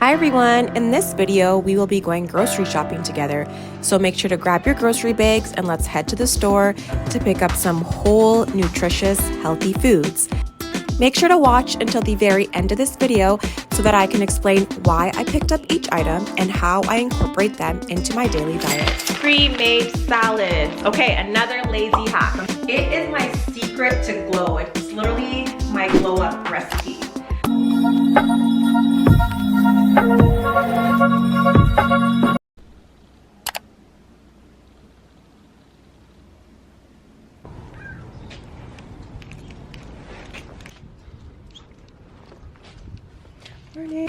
Hi everyone, in this video we will be going grocery shopping together, so make sure to grab your grocery bags and let's head to the store to pick up some whole, nutritious, healthy foods. Make sure to watch until the very end of this video so that I can explain why I picked up each item and how I incorporate them into my daily diet. Pre-made salads. Okay, another lazy hack. It is my secret to glow. It's literally my glow up recipe. Morning.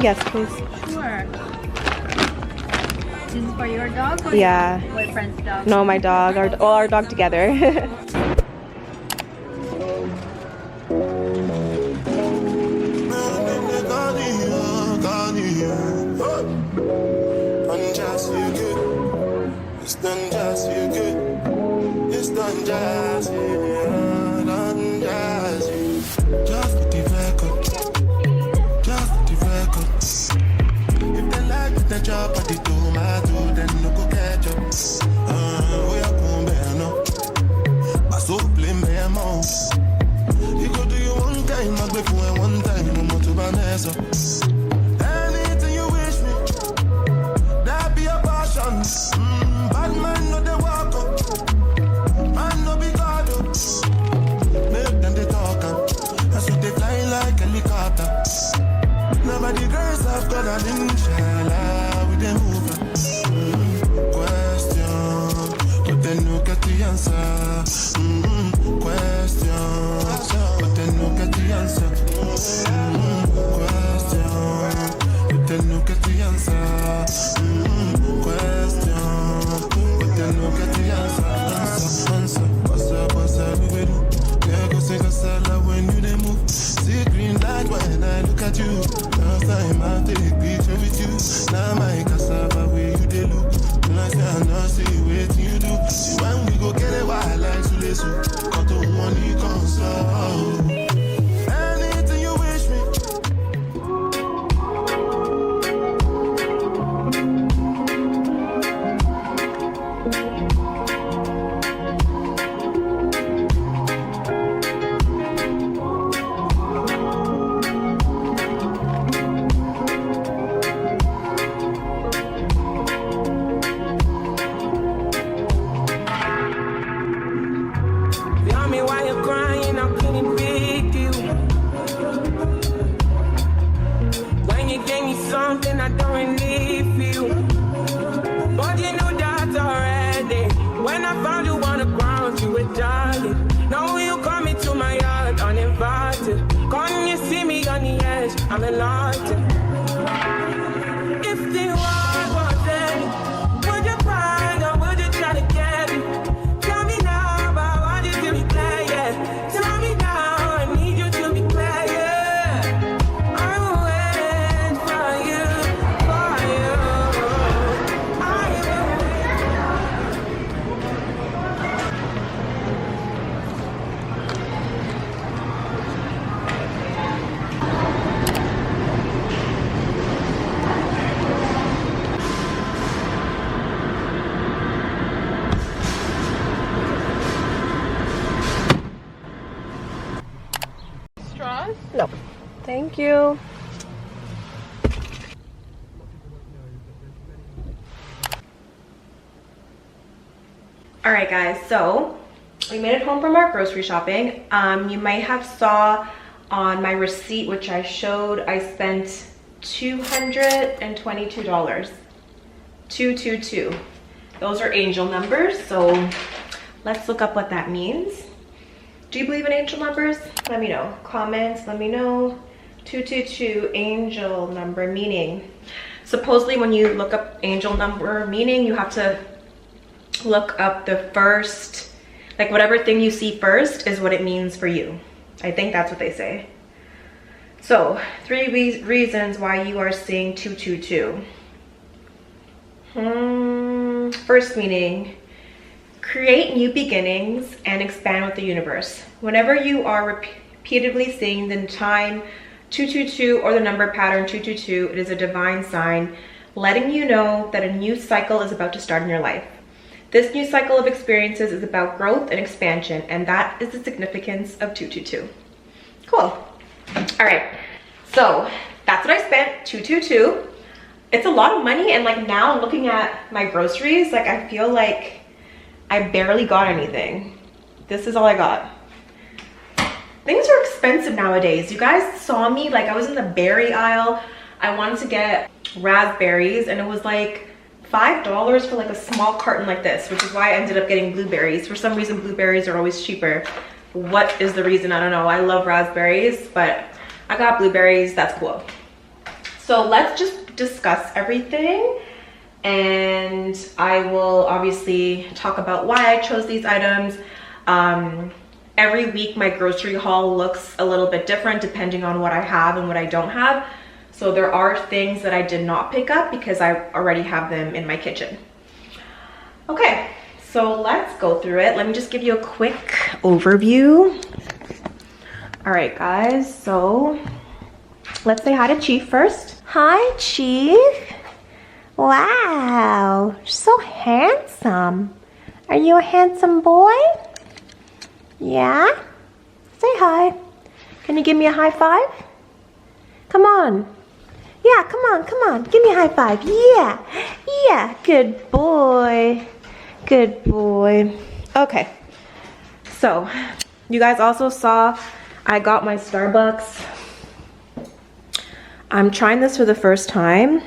Yes, please. Sure. This is for your dog or Yeah. your boyfriend's dog? No, my dog. Our dog together. Job at the tomato, then no go catch up. We are going better now. I so play me a mouse. You go do you one time, I go for one time, no more to buy mess up. Anything you wish me, that be a passion. Bad man no they walk up, man no be God up. Make them they talk up, that's what they fly like helicopter. Nobody girls have got an inshallah. Question, but then no get the answer. Question, but then no get the answer. Question, but then no get the answer. Question, but then no get the answer. Answer, what's up, we will do? Yeah, go sing a salad when you they move. See green light when I look at you. Last time I take picture with you. Now my cassava where you they look. When I say I not see what you do. See when we go get a while like Sulesu. Got to money console. Anything you wish me. Thank you. All right, guys, so we made it home from our grocery shopping. You might have saw on my receipt, which I showed, I spent $222. 222. Those are angel numbers, so let's look up what that means. Do you believe in angel numbers? Let me know. Comments, let me know. 222, angel number meaning. Supposedly when you look up angel number meaning, you have to look up the first, like whatever thing you see first is what it means for you. I think that's what they say. So 3 reasons why you are seeing 222. First meaning, create new beginnings and expand with the universe. Whenever you are repeatedly seeing the time 222 or the number pattern 222, it is a divine sign letting you know that a new cycle is about to start in your life. This new cycle of experiences is about growth and expansion, and that is the significance of 222. Cool. All right, so that's what I spent, 222. It's a lot of money, and like now I'm looking at my groceries, like I feel like I barely got anything. This is all I got. Things are expensive nowadays. You guys saw me, like I was in the berry aisle. I wanted to get raspberries and it was like $5 for like a small carton like this, which is why I ended up getting blueberries. For some reason, blueberries are always cheaper. What is the reason? I don't know. I love raspberries, but I got blueberries. That's cool. So let's just discuss everything, and I will obviously talk about why I chose these items. Every week my grocery haul looks a little bit different depending on what I have and what I don't have. So there are things that I did not pick up because I already have them in my kitchen. Okay, so let's go through it. Let me just give you a quick overview. All right, guys, so let's say hi to Chief first. Hi, Chief. Wow, you're so handsome. Are you a handsome boy? Yeah? Say hi. Can you give me a high five? Come on. Yeah, come on. Give me a high five. Yeah. Yeah, good boy. Good boy. Okay. So, you guys also saw I got my Starbucks. I'm trying this for the first time.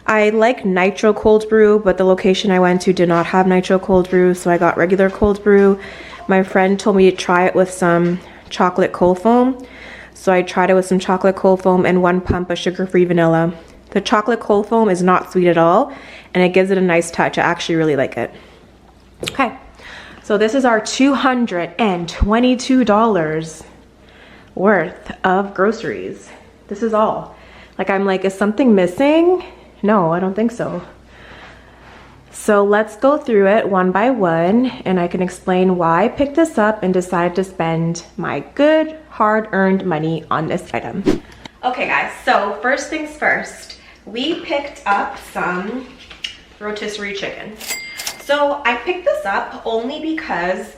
I like nitro cold brew, but the location I went to did not have nitro cold brew, so I got regular cold brew. My friend told me to try it with some chocolate cold foam. So I tried it with some chocolate cold foam and 1 pump of sugar-free vanilla. The chocolate cold foam is not sweet at all, and it gives it a nice touch. I actually really like it. Okay, so this is our $222 worth of groceries. This is all. Like, I'm like, is something missing? No, I don't think so. So let's go through it one by one, and I can explain why I picked this up and decided to spend my good, hard-earned money on this item. Okay, guys, so first things first, we picked up some rotisserie chicken. So I picked this up only because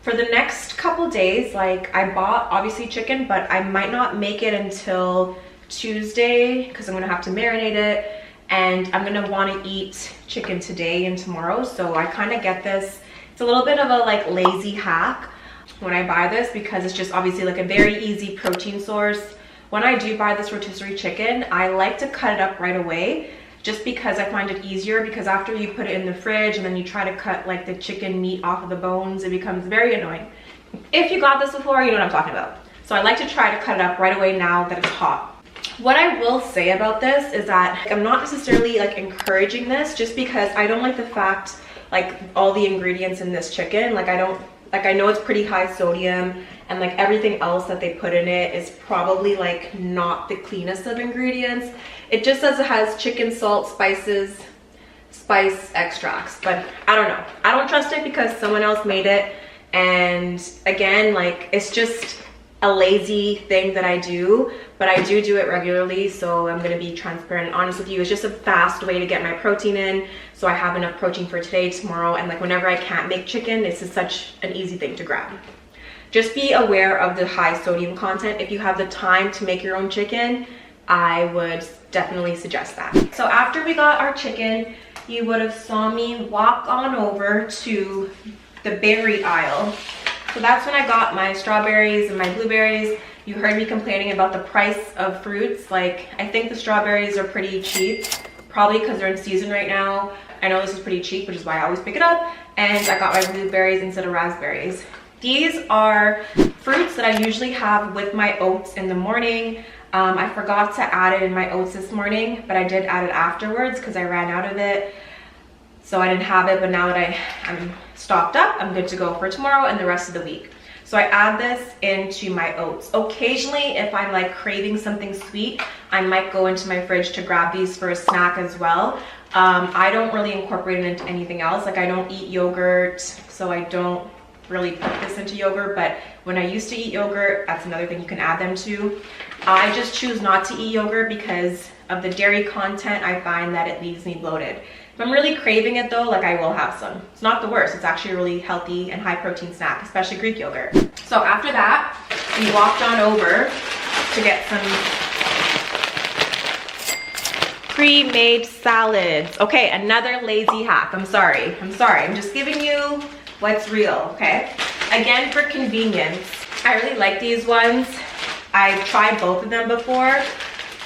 for the next couple days, like I bought obviously chicken, but I might not make it until Tuesday because I'm gonna have to marinate it. And I'm gonna wanna eat chicken today and tomorrow. So I kinda get this. It's a little bit of a like lazy hack when I buy this because it's just obviously like a very easy protein source. When I do buy this rotisserie chicken, I like to cut it up right away just because I find it easier, because after you put it in the fridge and then you try to cut like the chicken meat off of the bones, it becomes very annoying. If you got this before, you know what I'm talking about. So I like to try to cut it up right away now that it's hot. What I will say about this is that I'm not necessarily like encouraging this, just because I don't like the fact like all the ingredients in this chicken, like I know it's pretty high sodium, and like everything else that they put in it is probably like not the cleanest of ingredients. It just says it has chicken salt, spices, spice extracts, but I don't know. I don't trust it because someone else made it, and again, like it's just a lazy thing that I do, but I do it regularly, so I'm gonna be transparent and honest with you. It's just a fast way to get my protein in, so I have enough protein for today, tomorrow, and like whenever I can't make chicken, this is such an easy thing to grab. just be aware of the high sodium content. If you have the time to make your own chicken, I would definitely suggest that. So after we got our chicken, you would have saw me walk on over to the berry aisle. So that's when I got my strawberries and my blueberries. You heard me complaining about the price of fruits. Like, I think the strawberries are pretty cheap, probably because they're in season right now. I know this is pretty cheap, which is why I always pick it up. And I got my blueberries instead of raspberries. These are fruits that I usually have with my oats in the morning. I forgot to add it in my oats this morning, but I did add it afterwards because I ran out of it. So I didn't have it, but now that I'm stocked up, I'm good to go for tomorrow and the rest of the week. So I add this into my oats. Occasionally, if I'm like craving something sweet, I might go into my fridge to grab these for a snack as well. I don't really incorporate it into anything else. Like, I don't eat yogurt, so I don't really put this into yogurt, but when I used to eat yogurt, that's another thing you can add them to. I just choose not to eat yogurt because of the dairy content. I find that it leaves me bloated. If I'm really craving it though, like, I will have some. It's not the worst. It's actually a really healthy and high protein snack, especially Greek yogurt. So after that, we walked on over to get some pre-made salads. Okay, another lazy hack. I'm sorry. I'm just giving you what's real, okay? Again, for convenience, I really like these ones. I've tried both of them before.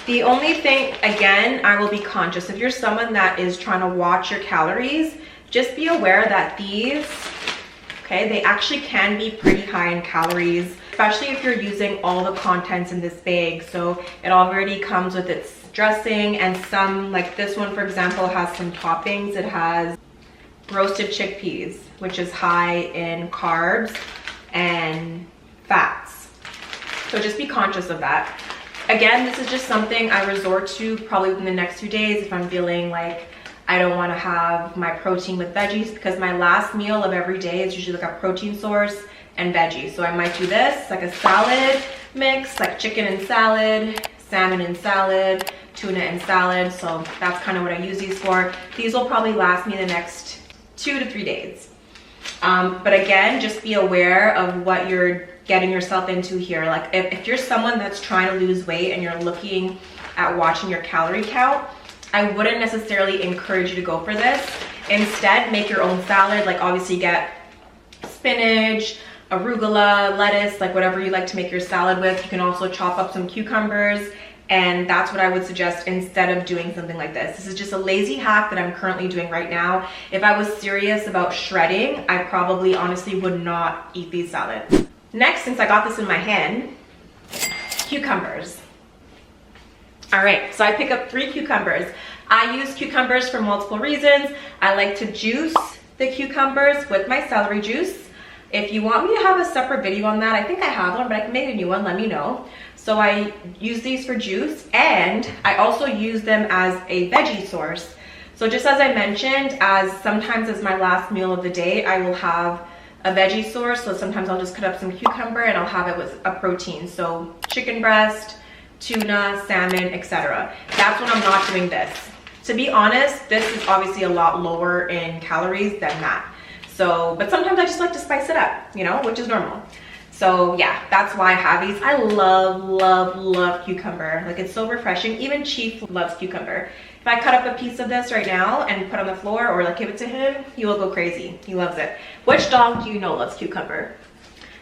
The only thing, again, I will be conscious. If you're someone that is trying to watch your calories, just be aware that these, okay, they actually can be pretty high in calories, especially if you're using all the contents in this bag. So it already comes with its dressing, and some, like this one, for example, has some toppings. It has roasted chickpeas, which is high in carbs and fats. So just be conscious of that. Again, this is just something I resort to probably within the next 2 days if I'm feeling like I don't want to have my protein with veggies, because my last meal of every day is usually like a protein source and veggies. So I might do this, like a salad mix, like chicken and salad, salmon and salad, tuna and salad. So that's kind of what I use these for. These will probably last me the next 2 to 3 days. But again, just be aware of what you're getting yourself into here. Like, if you're someone that's trying to lose weight and you're looking at watching your calorie count, I wouldn't necessarily encourage you to go for this. Instead, make your own salad. Like, obviously get spinach, arugula, lettuce, like whatever you like to make your salad with. You can also chop up some cucumbers, and that's what I would suggest instead of doing something like this. This is just a lazy hack that I'm currently doing right now. If I was serious about shredding, I probably honestly would not eat these salads. Next, since I got this in my hand, cucumbers. All right, so I pick up 3 cucumbers. I use cucumbers for multiple reasons. I like to juice the cucumbers with my celery juice. If you want me to have a separate video on that, I think I have one, but I can make a new one, let me know. So I use these for juice, and I also use them as a veggie source. So just as I mentioned, sometimes as my last meal of the day, I will have a veggie source. So sometimes I'll just cut up some cucumber and I'll have it with a protein. So chicken breast, tuna, salmon, etc. That's when I'm not doing this. To be honest, this is obviously a lot lower in calories than that. So, but sometimes I just like to spice it up, you know, which is normal. So yeah, that's why I have these. I love cucumber. Like, it's so refreshing. Even Chief loves cucumber. If I cut up a piece of this right now and put on the floor, or like give it to him, he will go crazy. He loves it. Which dog do you know loves cucumber?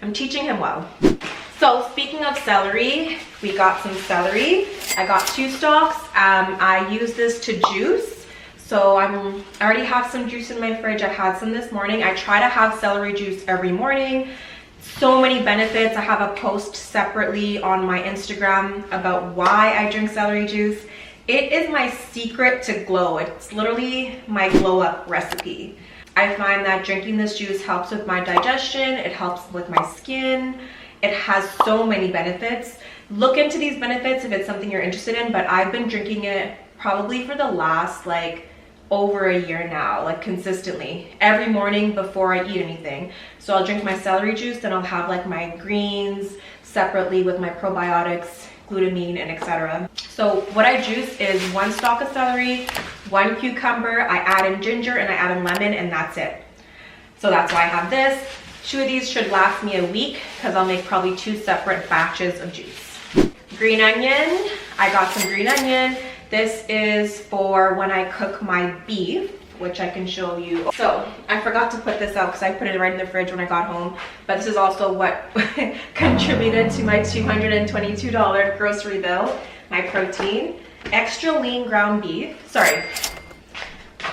I'm teaching him well. So speaking of celery, we got some celery. I got 2 stalks. I use this to juice. So I already have some juice in my fridge. I had some this morning. I try to have celery juice every morning. So many benefits. I have a post separately on my Instagram about why I drink celery juice. It is my secret to glow. It's literally my glow up recipe. I find that drinking this juice helps with my digestion. It helps with my skin. It has so many benefits. Look into these benefits if it's something you're interested in, but I've been drinking it probably for the last like over a year now, like consistently every morning before I eat anything. So I'll drink my celery juice, then I'll have like my greens separately with my probiotics, glutamine, and etc. So what I juice is 1 stalk of celery, 1 cucumber, I add in ginger, and I add in lemon, and that's it. So that's why I have this. 2 of these should last me a week because I'll make probably 2 separate batches of juice. Green onion, I got some green onion. This is for when I cook my beef, which I can show you. So I forgot to put this out because I put it right in the fridge when I got home, but this is also what contributed to my $222 grocery bill. My protein, extra lean ground beef,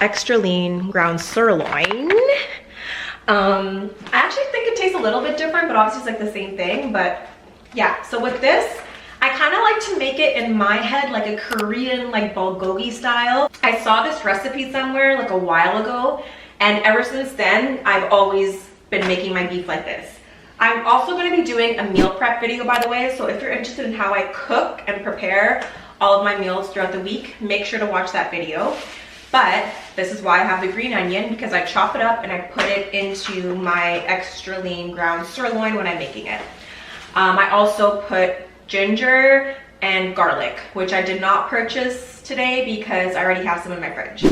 extra lean ground sirloin. I actually think it tastes a little bit different, but obviously it's like the same thing. But yeah, so with this, I kind of like to make it in my head like a Korean like bulgogi style. I saw this recipe somewhere like a while ago, and ever since then I've always been making my beef like this. I'm also going to be doing a meal prep video, by the way, so if you're interested in how I cook and prepare all of my meals throughout the week, make sure to watch that video. But this is why I have the green onion, because I chop it up and I put it into my extra lean ground sirloin when I'm making it. I also put ginger and garlic, which I did not purchase today because I already have some in my fridge.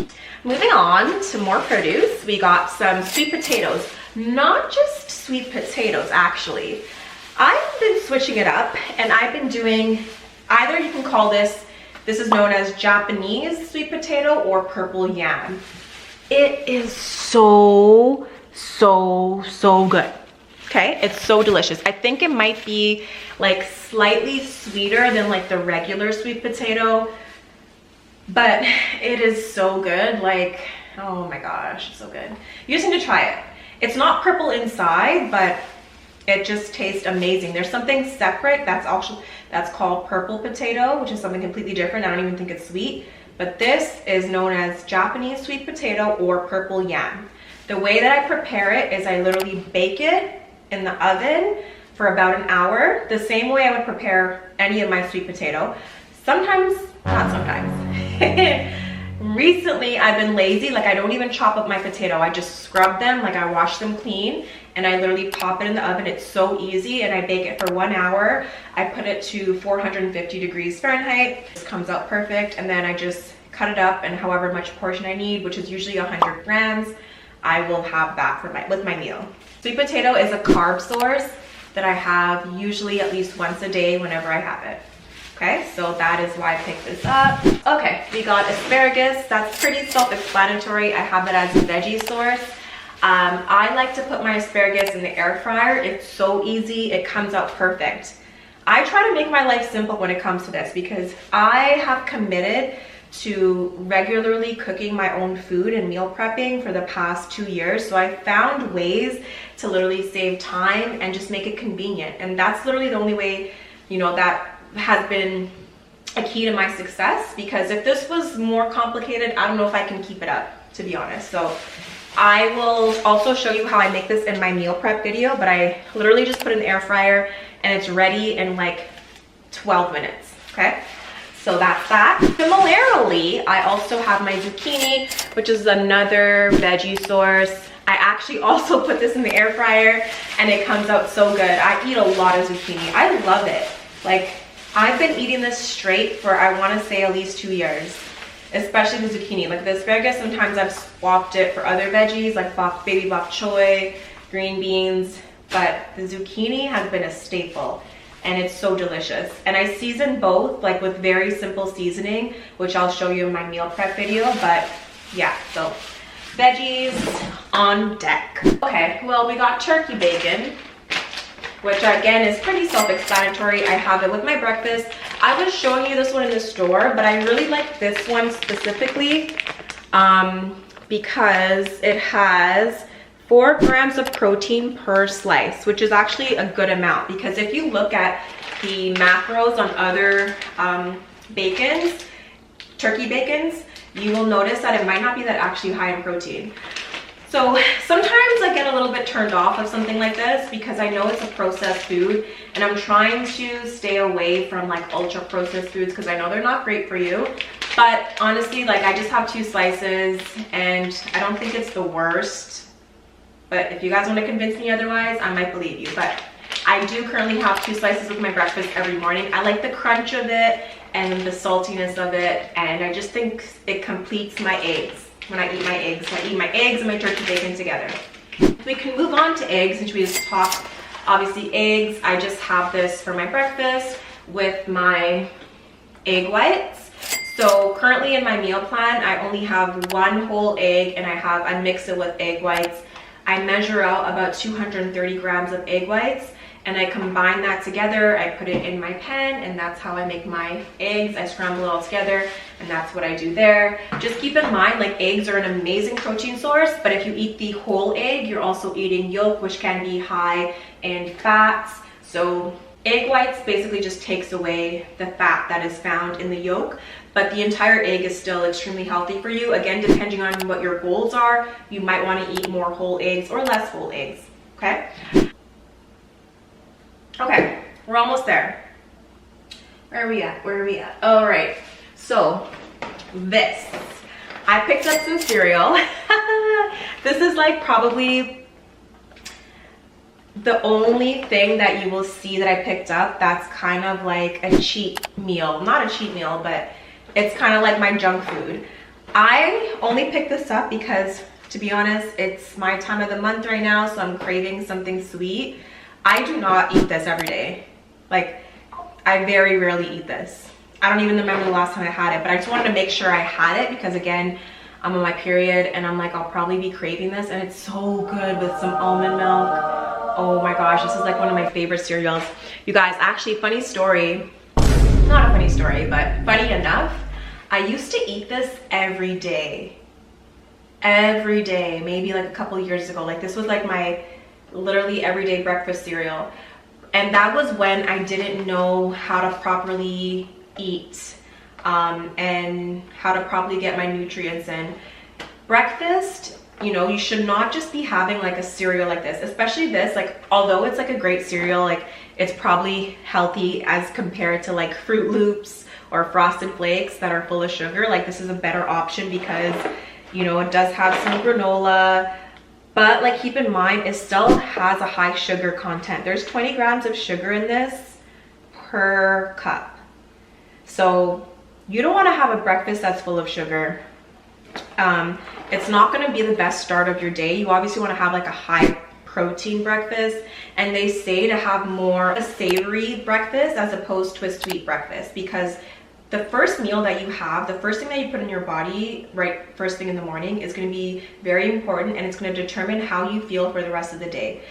Moving on to more produce, we got some sweet potatoes. Not just sweet potatoes, actually. I've been switching it up, and I've been doing, either you can call this is known as Japanese sweet potato or purple yam. It is so good. Okay, it's so delicious. I think it might be like slightly sweeter than like the regular sweet potato, but it is so good. Like, oh my gosh, it's so good. You just need to try it. It's not purple inside, but it just tastes amazing. There's something separate that's called purple potato, which is something completely different. I don't even think it's sweet, but this is known as Japanese sweet potato or purple yam. The way that I prepare it is I literally bake it in the oven for about an hour, the same way I would prepare any of my sweet potato. Sometimes, not sometimes. Recently, I've been lazy. Like, I don't even chop up my potato. I just scrub them, like I wash them clean, and I literally pop it in the oven. It's so easy, and I bake it for 1 hour. I put it to 450 degrees Fahrenheit. It comes out perfect, and then I just cut it up, and however much portion I need, which is usually 100 grams, I will have that for with my meal. Sweet potato is a carb source that I have usually at least once a day whenever I have it. Okay, so that is why I picked this up. Okay, we got asparagus. That's pretty self-explanatory. I have it as a veggie source. I like to put my asparagus in the air fryer. It's so easy. It comes out perfect. I try to make my life simple when it comes to this because I have committed to regularly cooking my own food and meal prepping for the past 2 years. So I found ways to literally save time and just make it convenient. And that's literally the only way, you know, that has been a key to my success, because if this was more complicated, I don't know if I can keep it up, to be honest. So I will also show you how I make this in my meal prep video, but I literally just put it in the air fryer and it's ready in like 12 minutes, okay? So that's that. Similarly, I also have my zucchini, which is another veggie source. I actually also put this in the air fryer and it comes out so good. I eat a lot of zucchini. I love it. Like, I've been eating this straight for, I want to say, at least 2 years, especially the zucchini. Like the asparagus, sometimes I've swapped it for other veggies like baby bok choy, green beans, but the zucchini has been a staple and it's so delicious. And I season both like with very simple seasoning, which I'll show you in my meal prep video. But yeah, so veggies on deck. Okay, well, we got turkey bacon, which again is pretty self-explanatory. I have it with my breakfast. I was showing you this one in the store, but I really like this one specifically because it has 4 grams of protein per slice, which is actually a good amount, because if you look at the macros on other bacons, turkey bacons, you will notice that it might not be that actually high in protein. So sometimes I get a little bit turned off of something like this because I know it's a processed food, and I'm trying to stay away from like ultra processed foods because I know they're not great for you. But honestly, like, I just have 2 slices and I don't think it's the worst. But if you guys want to convince me otherwise, I might believe you. But I do currently have 2 slices with my breakfast every morning. I like the crunch of it and the saltiness of it, and I just think it completes my eggs. When I eat my eggs, I eat my eggs and my turkey bacon together. We can move on to eggs, since we just talked. Obviously eggs, I just have this for my breakfast with my egg whites. So currently in my meal plan, I only have one whole egg, and I mix it with egg whites. I measure out about 230 grams of egg whites, and I combine that together. I put it in my pan, and that's how I make my eggs. I scramble it all together, and that's what I do there. Just keep in mind, like, eggs are an amazing protein source, but if you eat the whole egg, you're also eating yolk, which can be high in fats. So egg whites basically just takes away the fat that is found in the yolk, but the entire egg is still extremely healthy for you. Again, depending on what your goals are, you might want to eat more whole eggs or less whole eggs, okay? Okay, we're almost there. Where are we at? Where are we at? All right, so this. I picked up some cereal. This is like probably the only thing that you will see that I picked up that's kind of like a cheat meal. Not a cheat meal, but it's kind of like my junk food. I only picked this up because, to be honest, it's my time of the month right now, so I'm craving something sweet. I do not eat this every day. Like, I very rarely eat this. I don't even remember the last time I had it, but I just wanted to make sure I had it because, again, I'm on my period and I'm like, I'll probably be craving this, and it's so good with some almond milk. Oh my gosh, this is like one of my favorite cereals. You guys, actually, funny story. Not a funny story, but funny enough. I used to eat this every day. Every day, maybe like a couple years ago. Like, this was like my literally everyday breakfast cereal, and that was when I didn't know how to properly eat and how to properly get my nutrients in. Breakfast, you know, you should not just be having like a cereal like this, especially this. Like, although it's like a great cereal, like, it's probably healthy as compared to like Fruit Loops or Frosted Flakes that are full of sugar. Like, this is a better option because, you know, it does have some granola. But like, keep in mind, it still has a high sugar content. There's 20 grams of sugar in this per cup. So you don't want to have a breakfast that's full of sugar. It's not going to be the best start of your day. You obviously want to have like a high protein breakfast. And they say to have more a savory breakfast as opposed to a sweet breakfast, because the first meal that you have, the first thing that you put in your body right first thing in the morning is going to be very important, and it's going to determine how you feel for the rest of the day.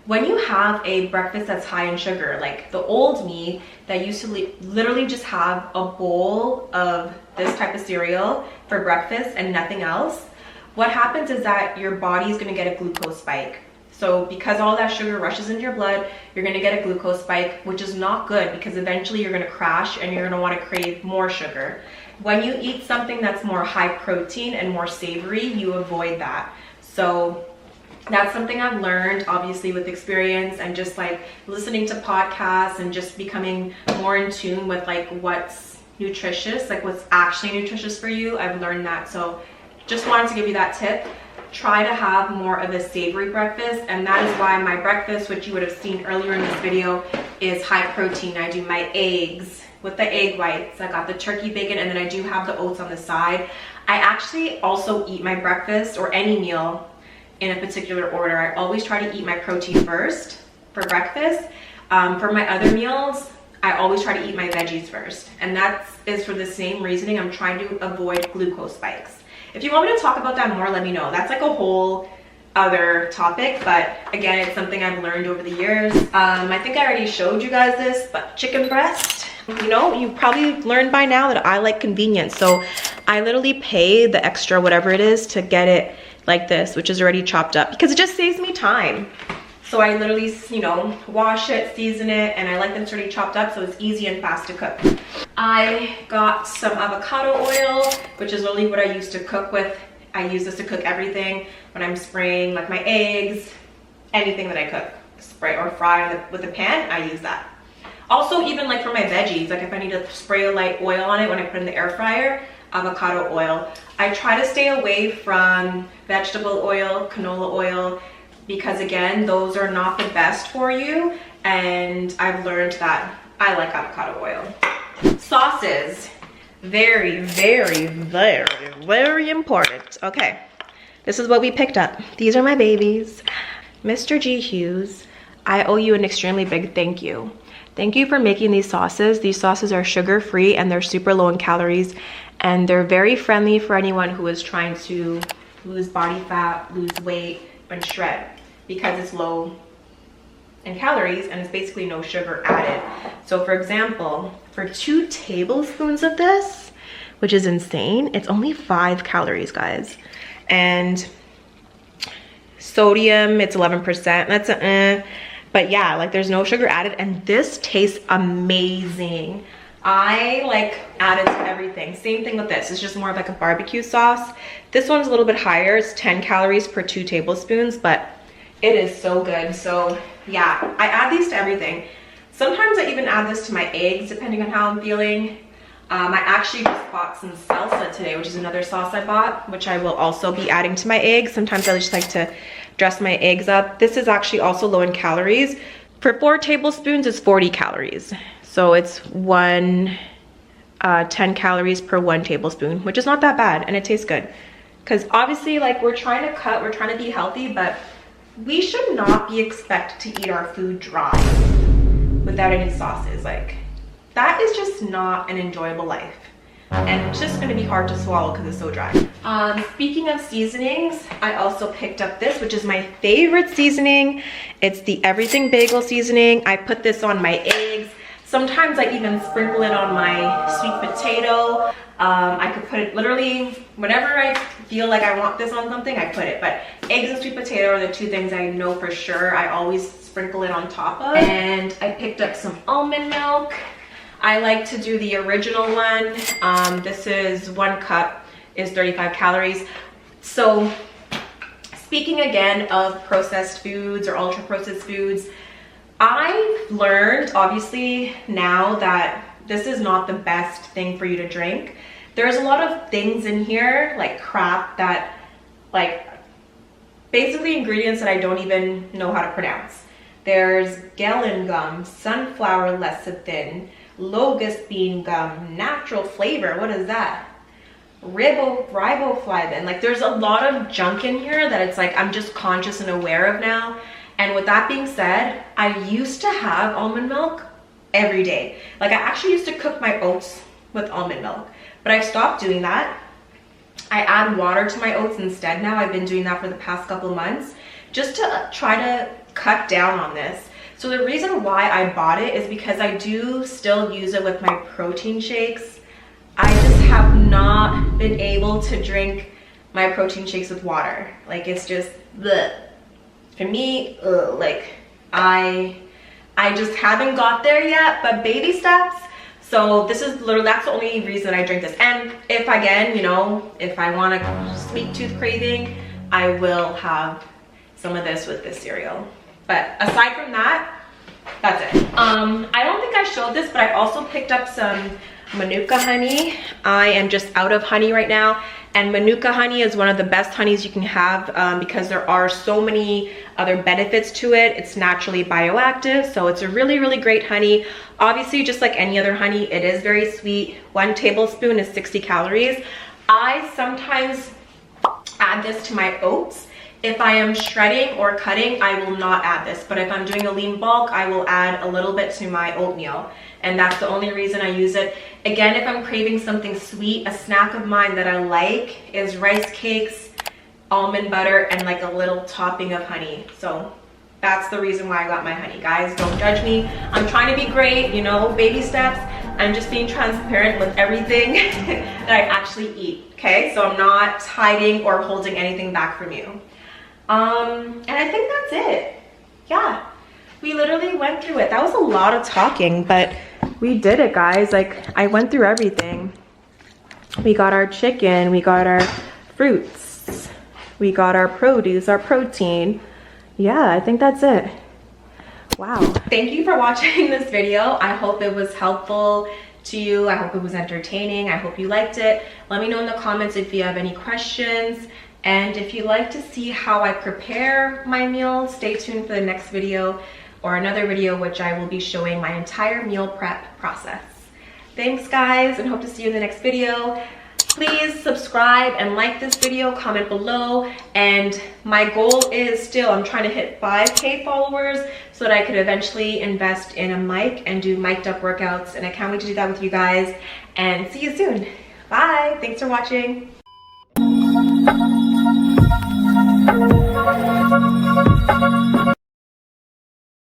When you have a breakfast that's high in sugar, like the old me that used to literally just have a bowl of this type of cereal for breakfast and nothing else, what happens is that your body is going to get a glucose spike. So because all that sugar rushes into your blood, you're going to get a glucose spike, which is not good, because eventually you're going to crash and you're going to want to crave more sugar. When you eat something that's more high protein and more savory, you avoid that. So that's something I've learned, obviously, with experience and just like listening to podcasts and just becoming more in tune with like what's nutritious, like what's actually nutritious for you. I've learned that. So just wanted to give you that tip. Try to have more of a savory breakfast, and that is why my breakfast, which you would have seen earlier in this video, is high protein. I do my eggs with the egg whites. I got the turkey bacon, and then I do have the oats on the side. I actually also eat my breakfast or any meal in a particular order. I always try to eat my protein first for breakfast. For my other meals, I always try to eat my veggies first, and that is for the same reasoning. I'm trying to avoid glucose spikes. If you want me to talk about that more, let me know. That's like a whole other topic, but again, it's something I've learned over the years. I think I already showed you guys this, but chicken breast, you know, you probably learned by now that I like convenience. So I literally pay the extra whatever it is to get it like this, which is already chopped up, because it just saves me time. So I literally, you know, wash it, season it, and I like them already chopped up so it's easy and fast to cook. I got some avocado oil, which is really what I used to cook with. I use this to cook everything when I'm spraying like my eggs, anything that I cook, spray or fry with the pan, I use that. Also, even like for my veggies, like if I need to spray a light oil on it when I put it in the air fryer, avocado oil. I try to stay away from vegetable oil, canola oil, because again, those are not the best for you, and I've learned that I like avocado oil. Sauces, very, very, very, very important. Okay, this is what we picked up. These are my babies. Mr. G. Hughes, I owe you an extremely big thank you. Thank you for making these sauces. These sauces are sugar-free and they're super low in calories, and they're very friendly for anyone who is trying to lose body fat, lose weight, and shred, because it's low in calories and it's basically no sugar added. So for example, for 2 tablespoons of this, which is insane, it's only 5 calories, guys. And sodium, it's 11%. That's but yeah, like there's no sugar added, and this tastes amazing. I like added to everything. Same thing with this. It's just more of like a barbecue sauce. This one's a little bit higher. It's 10 calories per 2 tablespoons, but it is so good. So yeah, I add these to everything. Sometimes I even add this to my eggs, depending on how I'm feeling. I actually just bought some salsa today, which is another sauce I bought, which I will also be adding to my eggs. Sometimes I just like to dress my eggs up. This is actually also low in calories. For 4 tablespoons, it's 40 calories. So it's 10 calories per 1 tablespoon, which is not that bad, and it tastes good. Because obviously, like, we're trying to cut, we're trying to be healthy, but we should not be expected to eat our food dry without any sauces. Like, that is just not an enjoyable life, and it's just going to be hard to swallow because it's so dry. Speaking of seasonings, I also picked up this, which is my favorite seasoning. It's the Everything Bagel seasoning. I put this on my eggs. Sometimes I even sprinkle it on my sweet potato. I could put it literally whenever I feel like I want this on something, I put it. But eggs and sweet potato are the 2 things I know for sure I always sprinkle it on top of. And I picked up some almond milk. I like to do the original one. This is 1 cup is 35 calories. So speaking again of processed foods or ultra processed foods, I've learned obviously now that this is not the best thing for you to drink. There's a lot of things in here, like crap, that like basically ingredients that I don't even know how to pronounce. There's gallon gum, sunflower lecithin, locust bean gum, natural flavor, what is that? Riboflavin. Like there's a lot of junk in here that it's like I'm just conscious and aware of now. And with that being said, I used to have almond milk every day. Like I actually used to cook my oats with almond milk, but I've stopped doing that. I add water to my oats instead now. I've been doing that for the past couple months just to try to cut down on this. So the reason why I bought it is because I do still use it with my protein shakes. I just have not been able to drink my protein shakes with water. Like it's just bleh. For me, like I just haven't got there yet, but baby steps. So this is literally, that's the only reason I drink this. And if again, you know, if I want a sweet tooth craving, I will have some of this with this cereal. But aside from that, that's it. I don't think I showed this, but I also picked up some Manuka honey. I am just out of honey right now, and Manuka honey is one of the best honeys you can have because there are so many other benefits to it. It's naturally bioactive, so it's a really, really great honey. Obviously, just like any other honey, it is very sweet. 1 tablespoon is 60 calories. I sometimes add this to my oats. If I am shredding or cutting, I will not add this, but if I'm doing a lean bulk, I will add a little bit to my oatmeal, and that's the only reason I use it. Again, if I'm craving something sweet, a snack of mine that I like is rice cakes, almond butter, and like a little topping of honey. So that's the reason why I got my honey. Guys, don't judge me. I'm trying to be great, you know, baby steps. I'm just being transparent with everything that I actually eat, okay? So I'm not hiding or holding anything back from you. And I think that's it. Yeah, we literally went through it. That was a lot of talking, but we did it, guys. Like, I went through everything. We got our chicken, we got our fruits, we got our produce, our protein. Yeah, I think that's it. Wow. Thank you for watching this video. I hope it was helpful to you. I hope it was entertaining. I hope you liked it. Let me know in the comments if you have any questions. And if you'd like to see how I prepare my meals, stay tuned for the next video or another video which I will be showing my entire meal prep process. Thanks guys, and hope to see you in the next video. Please subscribe and like this video, comment below, and my goal is still, I'm trying to hit 5K followers so that I could eventually invest in a mic and do mic'd up workouts, and I can't wait to do that with you guys, and see you soon. Bye, thanks for watching.